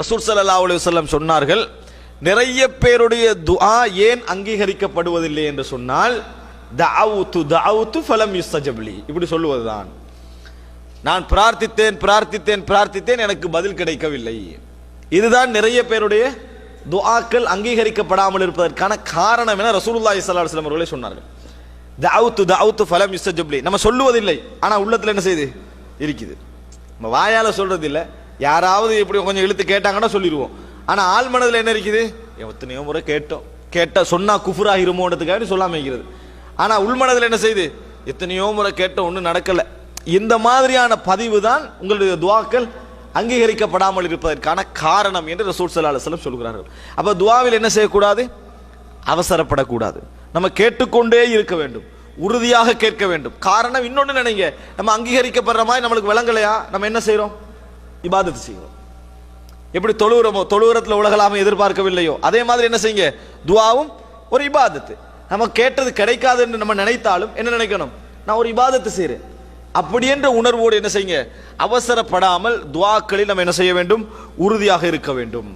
ரசூல் ஸல்லல்லாஹு அலைஹி வஸல்லம் சொன்னார்கள், நிறைய பேருடைய துஆ ஏன் அங்கீகரிக்கப்படுவதில்லை என்று சொன்னால், தஅவுது ஃபலம் யுஸ்தஜப் லி, இப்படி சொல்லுவதுதான். நான் பிரார்த்தித்தேன் பிரார்த்தித்தேன் பிரார்த்தித்தேன், எனக்கு பதில் கிடைக்கவில்லை. இதுதான் நிறைய பேருடைய துஆக்கள் அங்கீகரிக்கப்படாமல் இருப்பதற்கான காரணம் என ரசூலுல்லாஹி ஸல்லல்லாஹு அலைஹி வஸல்லம் அவர்களே சொன்னார்கள். தஅவுது ஃபலம் யுஸ்தஜப் லி, நம்ம சொல்லுவதில்லை, ஆனா உள்ளத்துல என்ன செய்யுது இருக்குது. நம்ம வாயால சொல்றது இல்லை, யாராவது இப்படி கொஞ்சம் இழுத்து கேட்டாங்கன்னா சொல்லிடுவோம். ஆனா ஆள் மனதில் என்ன இருக்குது, எத்தனையோ முறை கேட்ட சொன்னா குஃபுராகிருமோன்றதுக்காக சொல்லாம இருக்கிறது. ஆனா உள்மனதில் என்ன செய்யுது, எத்தனையோ முறை கேட்ட ஒன்றும் நடக்கல. இந்த மாதிரியான பதிவு தான் உங்களுடைய துஆக்கள் அங்கீகரிக்கப்படாமல் இருப்பதற்கான காரணம் என்று ரசூல் ஸல்லல்லாஹு அலைஹி வஸல்லம் சொல்கிறார்கள். அப்ப துஆவில் என்ன செய்யக்கூடாது, அவசரப்படக்கூடாது. நம்ம கேட்டுக்கொண்டே இருக்க வேண்டும், உறுதியாக கேட்க வேண்டும். காரணம் இன்னொன்று நினைங்க, நம்ம அங்கீகரிக்கப்படுற மாதிரி நம்மளுக்கு விளங்கலையா, நம்ம என்ன செய்யறோம், இபாதத்து செய்கிறோம். எப்படி தொழுகிறோமோ, தொழுகிறத்துல உலகலாம எதிர்பார்க்கவில்லையோ, அதே மாதிரி என்ன செய்யுங்க, துஆவும் ஒரு இபாதத்து. நம்ம கேட்டது கிடைக்காது என்று நம்ம நினைத்தாலும் என்ன நினைக்கணும், நான் ஒரு இபாதத்து செய்கிறேன் அப்படி என்ற உணர்வோடு என்ன செய்யுங்க, அவசரப்படாமல் துஆக்களில் நம்ம என்ன செய்ய வேண்டும், உறுதியாக இருக்க வேண்டும்.